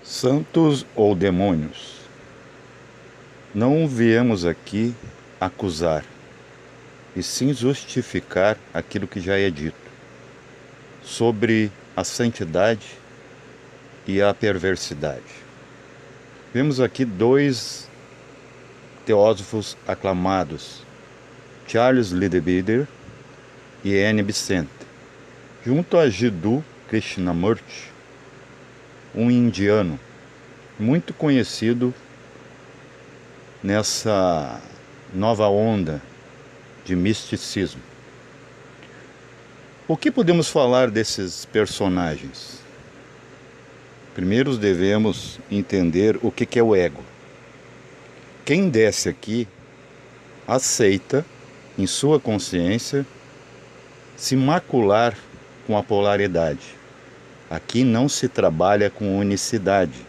Santos ou demônios? Não viemos aqui acusar, e sim justificar aquilo que já é dito sobre a santidade e a perversidade. Vemos aqui dois teósofos aclamados, Charles Leadbeater e Annie Besant, junto a Jiddu Krishnamurti, um indiano muito conhecido nessa nova onda de misticismo. O que podemos falar desses personagens? Primeiro devemos entender o que é o ego. Quem desce aqui aceita em sua consciência se macular com a polaridade. Aqui não se trabalha com unicidade,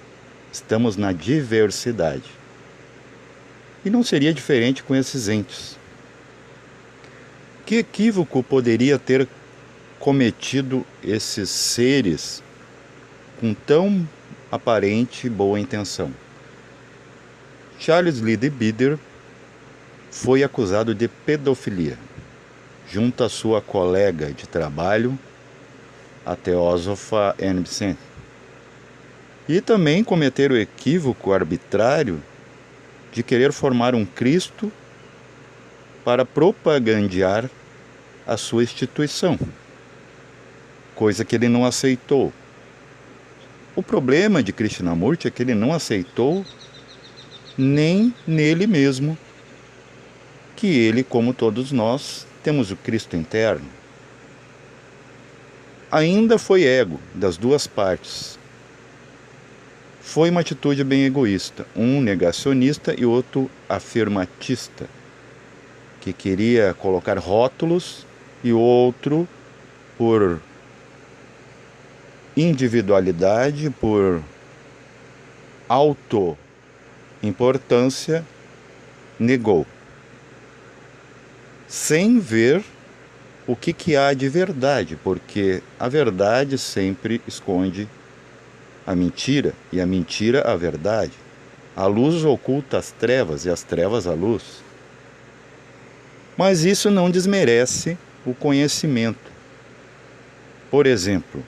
estamos na diversidade. E não seria diferente com esses entes. Que equívoco poderia ter cometido esses seres com tão aparente boa intenção? Charles Leadbeater foi acusado de pedofilia, junto à sua colega de trabalho, a teósofa Annie Besant. E também cometer o equívoco arbitrário de querer formar um Cristo para propagandear a sua instituição, coisa que ele não aceitou. O problema de Krishnamurti é que ele não aceitou nem nele mesmo, que ele, como todos nós, temos o Cristo interno. Ainda foi ego das duas partes. Foi uma atitude bem egoísta, um negacionista e outro afirmatista, que queria colocar rótulos, e outro, por individualidade, por autoimportância, negou, sem ver o que há de verdade, porque a verdade sempre esconde a mentira, e a mentira a verdade. A luz oculta as trevas, e as trevas a luz. Mas isso não desmerece o conhecimento. Por exemplo,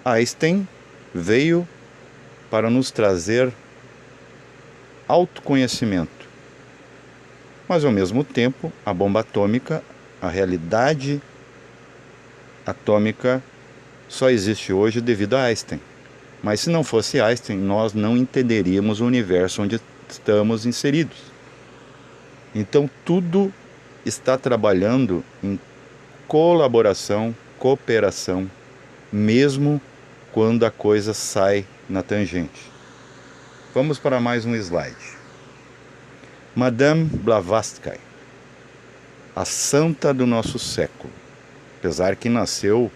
Einstein veio para nos trazer autoconhecimento. Mas, ao mesmo tempo, a bomba atômica, a realidade atômica, só existe hoje devido a Einstein. Mas se não fosse Einstein, nós não entenderíamos o universo onde estamos inseridos. Então, tudo está trabalhando em colaboração, cooperação, mesmo quando a coisa sai na tangente. Vamos para mais um slide. Madame Blavatsky, a santa do nosso século, apesar que nasceu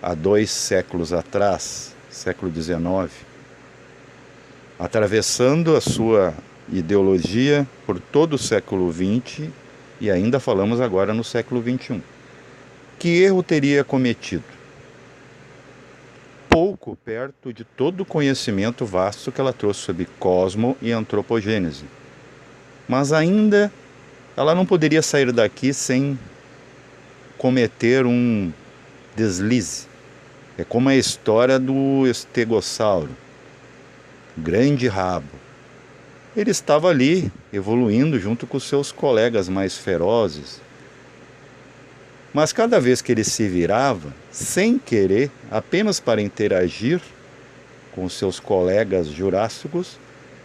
há 2 séculos atrás, século XIX, atravessando a sua ideologia por todo o século XX e ainda falamos agora no século XXI. Que erro teria cometido? Pouco perto de todo o conhecimento vasto que ela trouxe sobre cosmo e antropogênese. Mas ainda ela não poderia sair daqui sem cometer um deslize. É como a história do estegossauro, grande rabo. Ele estava ali, evoluindo junto com seus colegas mais ferozes. Mas cada vez que ele se virava, sem querer, apenas para interagir com seus colegas jurássicos,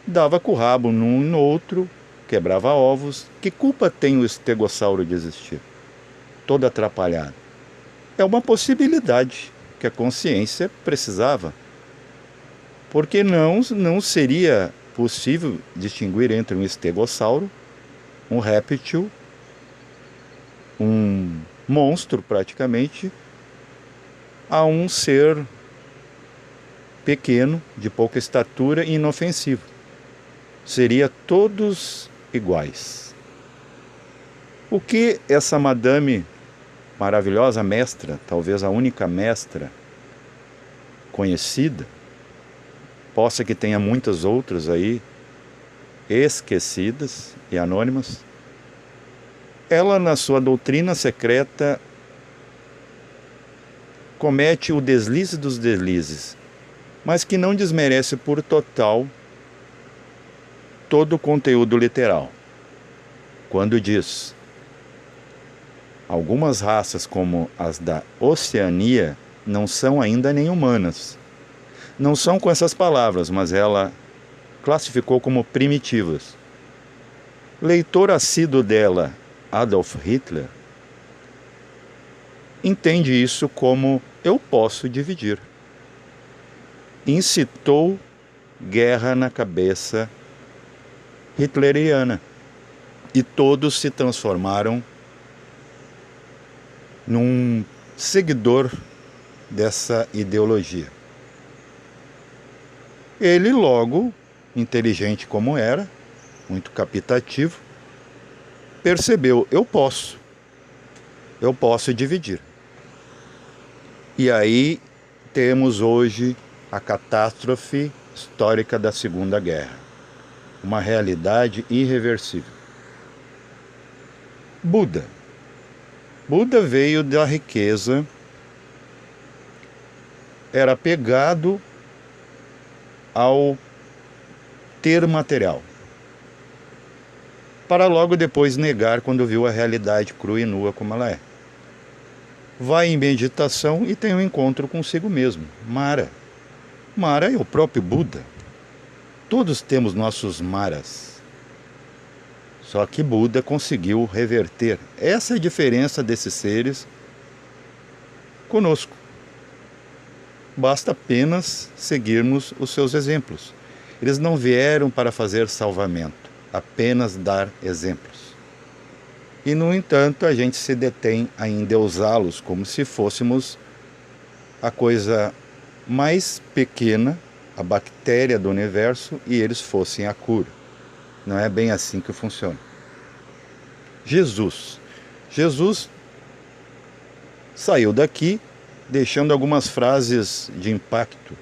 dava com o rabo num e no outro, quebrava ovos. Que culpa tem o estegossauro de existir? Todo atrapalhado. É uma possibilidade que a consciência precisava. Porque não seria possível distinguir entre um estegossauro, um réptil, um monstro praticamente, a um ser pequeno, de pouca estatura e inofensivo. Seria todos iguais. O que essa madame maravilhosa mestra, talvez a única mestra conhecida, possa que tenha muitas outras aí, esquecidas e anônimas, ela, na sua doutrina secreta, comete o deslize dos deslizes, mas que não desmerece por total todo o conteúdo literal. Quando diz: algumas raças, como as da Oceania, não são ainda nem humanas. Não são com essas palavras, mas ela classificou como primitivas. Leitor assíduo dela, Adolf Hitler, entende isso como: eu posso dividir. Incitou guerra na cabeça hitleriana. E todos se transformaram num seguidor dessa ideologia. Ele logo, inteligente como era, muito capitativo, percebeu: eu posso dividir. E aí temos hoje a catástrofe histórica da Segunda Guerra, uma realidade irreversível. Buda veio da riqueza, era apegado ao ter material, para logo depois negar quando viu a realidade crua e nua como ela é. Vai em meditação e tem um encontro consigo mesmo. Mara é o próprio Buda. Todos temos nossos Maras. Só que Buda conseguiu reverter. Essa é a diferença desses seres conosco. Basta apenas seguirmos os seus exemplos. Eles não vieram para fazer salvamento, apenas dar exemplos. E, no entanto, a gente se detém a endeusá-los como se fôssemos a coisa mais pequena, a bactéria do universo, e eles fossem a cura. Não é bem assim que funciona. Jesus saiu daqui deixando algumas frases de impacto,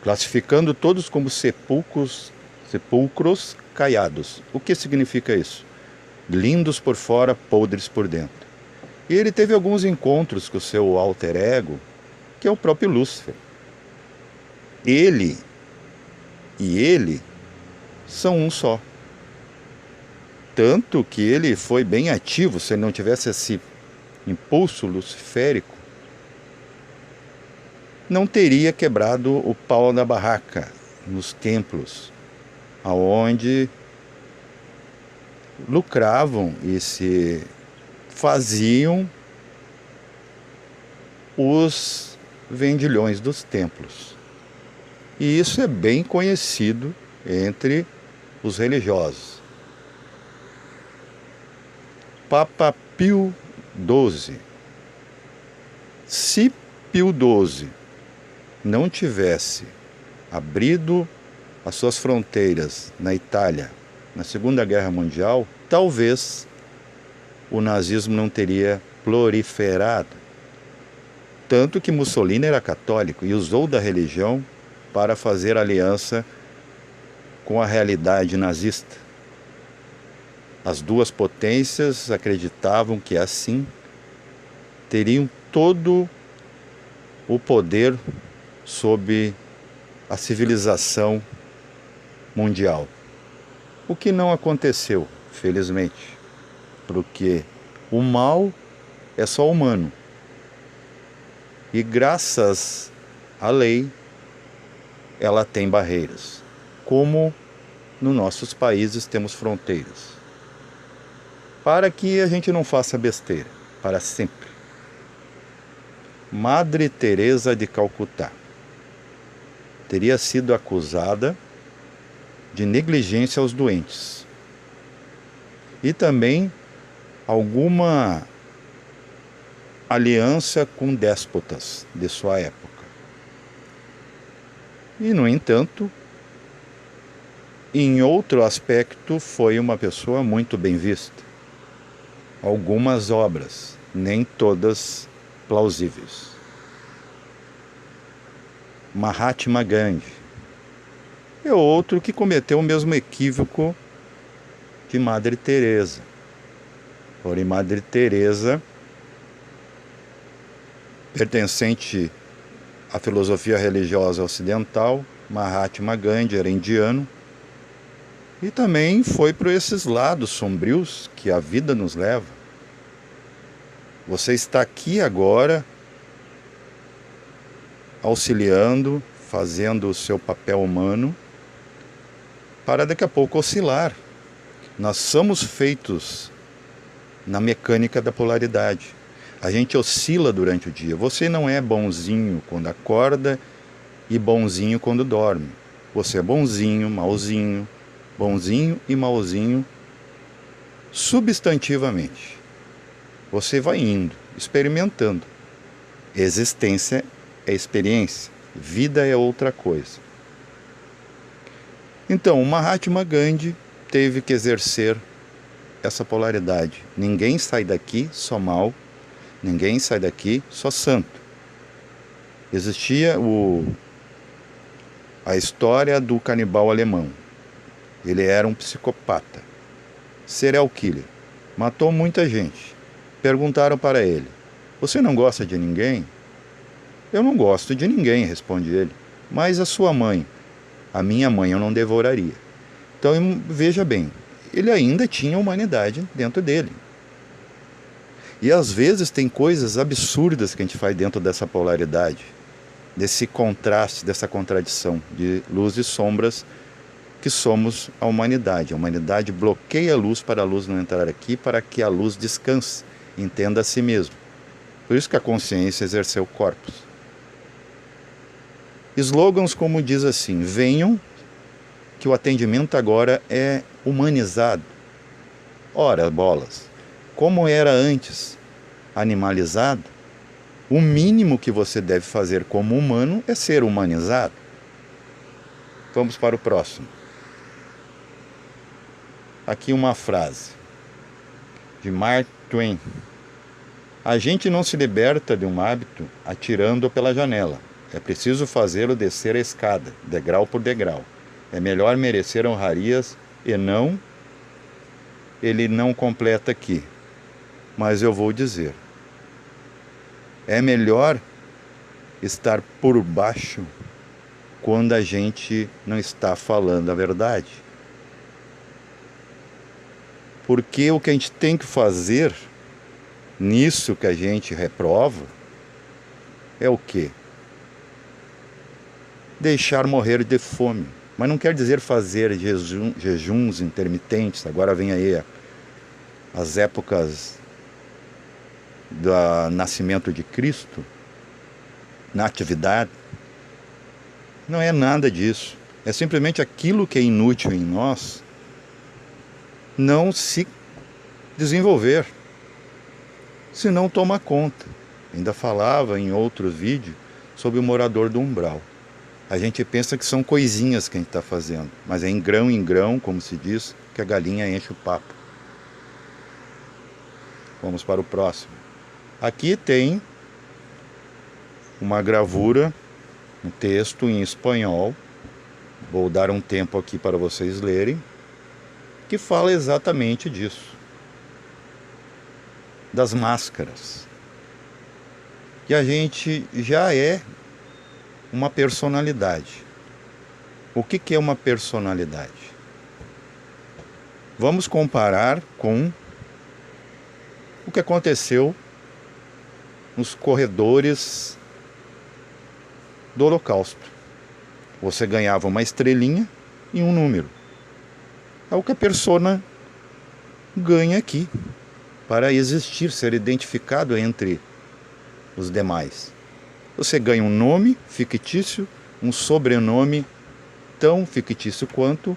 classificando todos como sepulcros caiados. O que significa isso? Lindos por fora, podres por dentro. E ele teve alguns encontros com o seu alter ego, que é o próprio Lúcifer. Ele e ele são um só. Tanto que ele foi bem ativo. Se ele não tivesse esse impulso luciférico, não teria quebrado o pau da barraca nos templos, aonde lucravam e se faziam os vendilhões dos templos. E isso é bem conhecido entre os religiosos. Papa Pio XII. Se Pio XII não tivesse abrido as suas fronteiras na Itália na Segunda Guerra Mundial, talvez o nazismo não teria proliferado. Tanto que Mussolini era católico e usou da religião para fazer aliança com a realidade nazista. As duas potências acreditavam que assim teriam todo o poder sobre a civilização mundial. O que não aconteceu, felizmente, porque o mal é só humano. E graças à lei, ela tem barreiras, como nos nossos países temos fronteiras. Para que a gente não faça besteira, para sempre. Madre Teresa de Calcutá teria sido acusada de negligência aos doentes e também alguma aliança com déspotas de sua época. E, no entanto, em outro aspecto, foi uma pessoa muito bem vista. Algumas obras, nem todas plausíveis. Mahatma Gandhi, é outro que cometeu o mesmo equívoco de Madre Teresa. Porém, Madre Teresa, pertencente à filosofia religiosa ocidental, Mahatma Gandhi era indiano, e também foi para esses lados sombrios que a vida nos leva. Você está aqui agora, auxiliando, fazendo o seu papel humano, para daqui a pouco oscilar. Nós somos feitos na mecânica da polaridade. A gente oscila durante o dia. Você não é bonzinho quando acorda e bonzinho quando dorme. Você é bonzinho e mauzinho substantivamente. Você vai indo, experimentando. Existência é experiência, vida é outra coisa. Então, o Mahatma Gandhi teve que exercer essa polaridade. Ninguém sai daqui só mal, ninguém sai daqui só santo. Existia a história do canibal alemão. Ele era um psicopata, serial killer, matou muita gente. Perguntaram para ele: você não gosta de ninguém? Eu não gosto de ninguém, responde ele. Mas a sua mãe? A minha mãe eu não devoraria. Então veja bem, ele ainda tinha humanidade dentro dele. E às vezes tem coisas absurdas que a gente faz dentro dessa polaridade, desse contraste, dessa contradição de luz e sombras que somos a humanidade. A humanidade bloqueia a luz para a luz não entrar aqui, para que a luz descanse, entenda a si mesmo. Por isso que a consciência exerceu corpos. Slogans como diz assim: venham, que o atendimento agora é humanizado. Ora, bolas, como era antes animalizado, o mínimo que você deve fazer como humano é ser humanizado. Vamos para o próximo. Aqui uma frase de Mark Twain: a gente não se liberta de um hábito atirando-o pela janela. É preciso fazê-lo descer a escada, degrau por degrau. É melhor merecer honrarias e não... Ele não completa aqui, mas eu vou dizer. É melhor estar por baixo quando a gente não está falando a verdade. Porque o que a gente tem que fazer nisso que a gente reprova é o quê? Deixar morrer de fome. Mas não quer dizer fazer jejuns intermitentes. Agora vem aí as épocas do nascimento de Cristo, na atividade. Não é nada disso. É simplesmente aquilo que é inútil em nós não se desenvolver, se não toma conta. Ainda falava em outro vídeo sobre o morador do umbral. A gente pensa que são coisinhas que a gente está fazendo, mas é em grão, como se diz, que a galinha enche o papo. Vamos para o próximo. Aqui tem uma gravura, um texto em espanhol, vou dar um tempo aqui para vocês lerem, que fala exatamente disso, das máscaras. Que a gente já é uma personalidade. O que é uma personalidade? Vamos comparar com o que aconteceu nos corredores do Holocausto. Você ganhava uma estrelinha e um número. É o que a persona ganha aqui, para existir, ser identificado entre os demais. Você ganha um nome fictício, um sobrenome tão fictício quanto,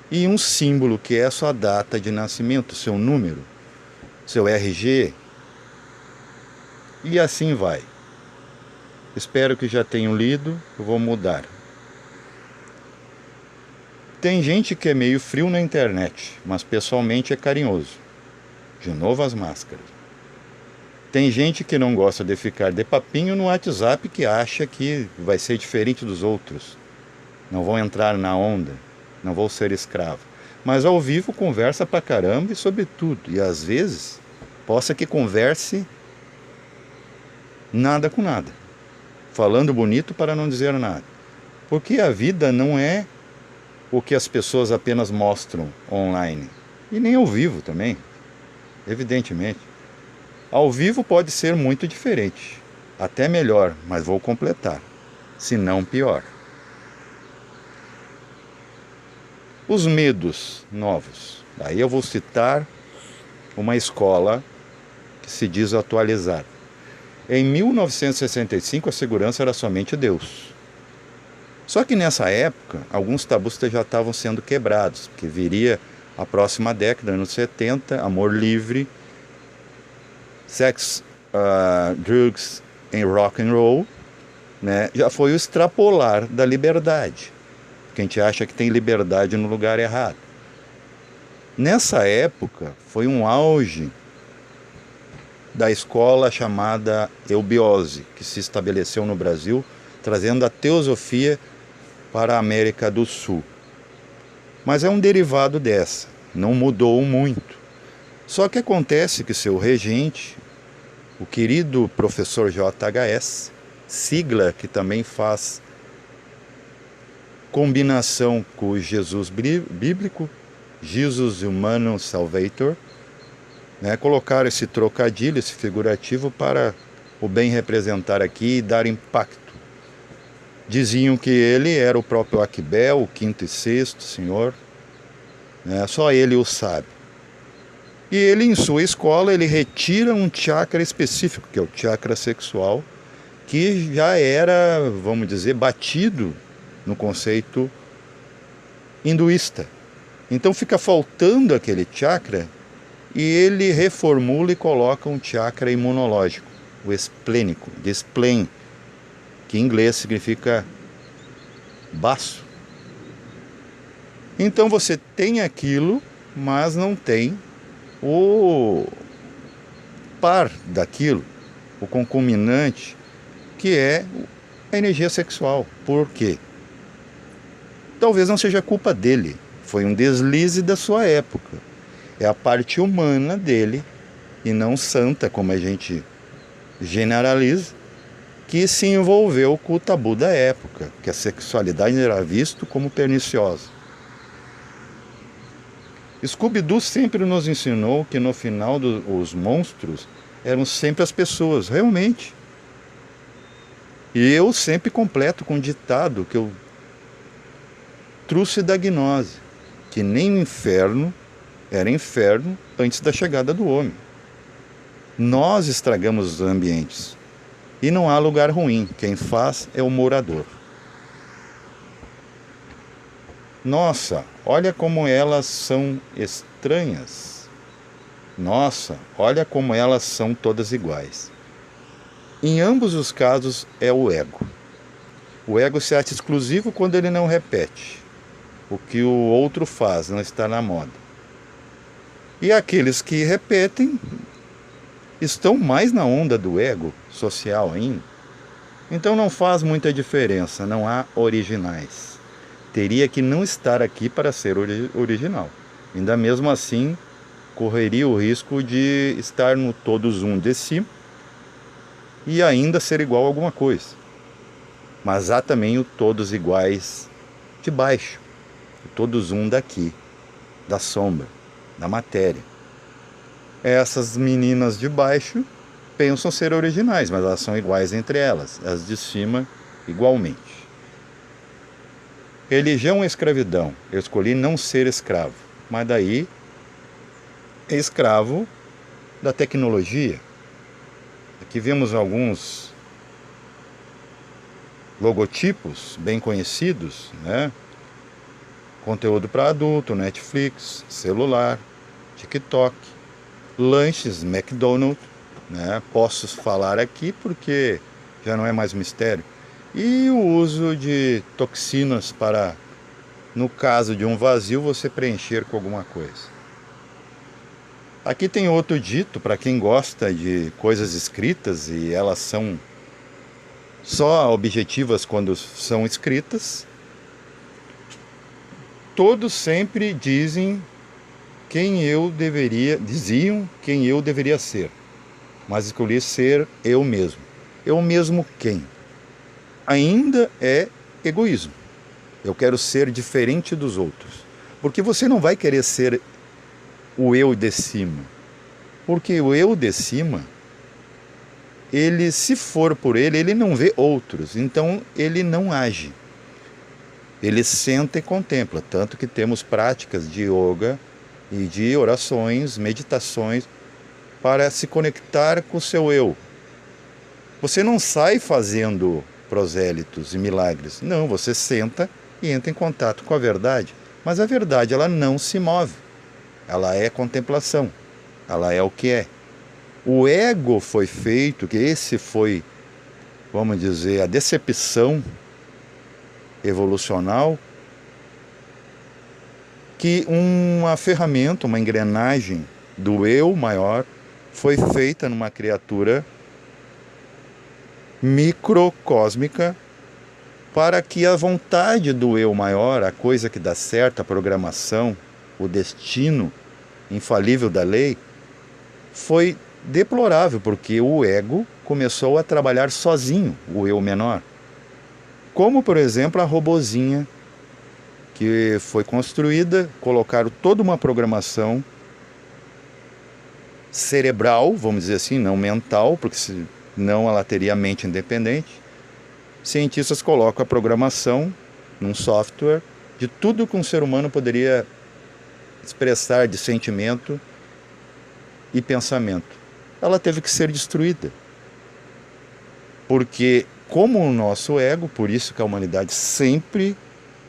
e um símbolo que é a sua data de nascimento, seu número, seu RG, e assim vai. Espero que já tenham lido, eu vou mudar. Tem gente que é meio frio na internet, mas pessoalmente é carinhoso. De novo as máscaras. Tem gente que não gosta de ficar de papinho no WhatsApp, que acha que vai ser diferente dos outros. não vou entrar na onda, não vou ser escravo. Mas ao vivo conversa pra caramba e sobre tudo. E às vezes, possa que converse nada com nada. Falando bonito para não dizer nada. Porque a vida não é o que as pessoas apenas mostram online. E nem ao vivo também, evidentemente. Ao vivo pode ser muito diferente. Até melhor, mas vou completar. Se não pior. Os medos novos. Daí eu vou citar uma escola que se diz atualizada. Em 1965 a segurança era somente Deus. Só que nessa época alguns tabus já estavam sendo quebrados, porque viria a próxima década, anos 70, amor livre, sex, drugs and rock and roll, né? Já foi o extrapolar da liberdade. Porque a gente acha que tem liberdade no lugar errado. Nessa época, foi um auge da escola chamada eubiose, que se estabeleceu no Brasil, trazendo a teosofia para a América do Sul. Mas é um derivado dessa, não mudou muito. Só que acontece que seu regente, o querido professor JHS, sigla que também faz combinação com o Jesus bíblico, Jesus Humano Salvator, né? Colocaram esse trocadilho, esse figurativo para o bem representar aqui e dar impacto. Diziam que ele era o próprio Aquibel, o quinto e sexto senhor, né? Só ele o sabe. E ele, em sua escola, ele retira um chakra específico, que é o chakra sexual, que já era, vamos dizer, batido no conceito hinduísta. Então fica faltando aquele chakra e ele reformula e coloca um chakra imunológico, o esplênico, de spleen, que em inglês significa baço. Então você tem aquilo, mas não tem o par daquilo, o concominante, que é a energia sexual. Por quê? Talvez não seja culpa dele, foi um deslize da sua época. É a parte humana dele, e não santa, como a gente generaliza, que se envolveu com o tabu da época, que a sexualidade era visto como perniciosa. Scooby-Doo sempre nos ensinou que no final os monstros eram sempre as pessoas, realmente. E eu sempre completo com um ditado que eu trouxe da gnose, que nem o inferno era inferno antes da chegada do homem. Nós estragamos os ambientes. E não há lugar ruim, quem faz é o morador. Nossa, olha como elas são estranhas. Nossa, olha como elas são todas iguais. Em ambos os casos é o ego. O ego se acha exclusivo quando ele não repete o que o outro faz, não está na moda. E aqueles que repetem estão mais na onda do ego social ainda. Então não faz muita diferença, não há originais. Teria que não estar aqui para ser original. Ainda mesmo assim, correria o risco de estar no todos um de cima e ainda ser igual a alguma coisa. Mas há também o todos iguais de baixo, o todos um daqui, da sombra, da matéria. Essas meninas de baixo pensam ser originais, mas elas são iguais entre elas, as de cima igualmente. Religião ou escravidão? Eu escolhi não ser escravo, mas daí é escravo da tecnologia. Aqui vemos alguns logotipos bem conhecidos, né? Conteúdo para adulto, Netflix, celular, TikTok, lanches, McDonald's, né? Posso falar aqui porque já não é mais mistério. E o uso de toxinas para, no caso de um vazio, você preencher com alguma coisa. Aqui tem outro dito para quem gosta de coisas escritas e elas são só objetivas quando são escritas. Todos sempre diziam quem eu deveria ser, mas escolhi ser eu mesmo. Eu mesmo quem? Ainda é egoísmo. Eu quero ser diferente dos outros. Porque você não vai querer ser o eu de cima. Porque o eu de cima, ele, se for por ele não vê outros. Então, ele não age. Ele senta e contempla. Tanto que temos práticas de yoga e de orações, meditações, para se conectar com o seu eu. Você não sai fazendo prosélitos e milagres. Não, você senta e entra em contato com a verdade. Mas a verdade, ela não se move. Ela é contemplação. Ela é o que é. O ego foi feito, que esse foi, vamos dizer, a decepção evolucional, que uma ferramenta, uma engrenagem do eu maior foi feita numa criatura microcósmica para que a vontade do eu maior, a coisa que dá certo, a programação, o destino infalível da lei, foi deplorável, porque o ego começou a trabalhar sozinho, o eu menor. Como, por exemplo, a robozinha que foi construída, colocaram toda uma programação cerebral, vamos dizer assim, não mental, porque senão ela teria mente independente. Cientistas colocam a programação num software de tudo que um ser humano poderia expressar de sentimento e pensamento. Ela teve que ser destruída. Porque, como o nosso ego, por isso que a humanidade sempre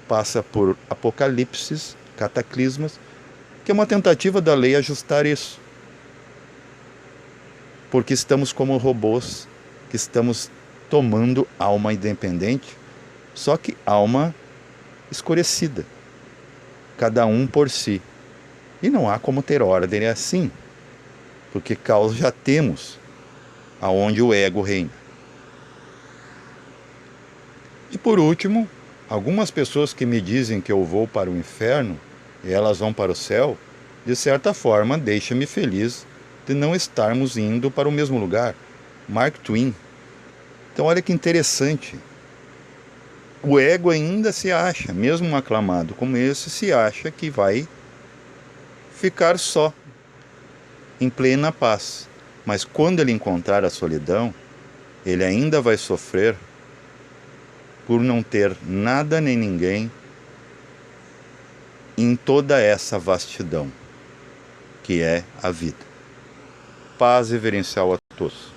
passa por apocalipses, cataclismas, que é uma tentativa da lei ajustar isso. Porque estamos como robôs, que estamos tomando alma independente, só que alma escurecida, cada um por si. E não há como ter ordem assim, porque caos já temos, aonde o ego reina. E por último, algumas pessoas que me dizem que eu vou para o inferno e elas vão para o céu, de certa forma deixa-me feliz de não estarmos indo para o mesmo lugar. Mark Twain. Então olha que interessante. O ego ainda se acha, mesmo um aclamado como esse, se acha que vai ficar só, em plena paz. Mas quando ele encontrar a solidão, ele ainda vai sofrer por não ter nada nem ninguém em toda essa vastidão que é a vida. Paz reverencial a todos.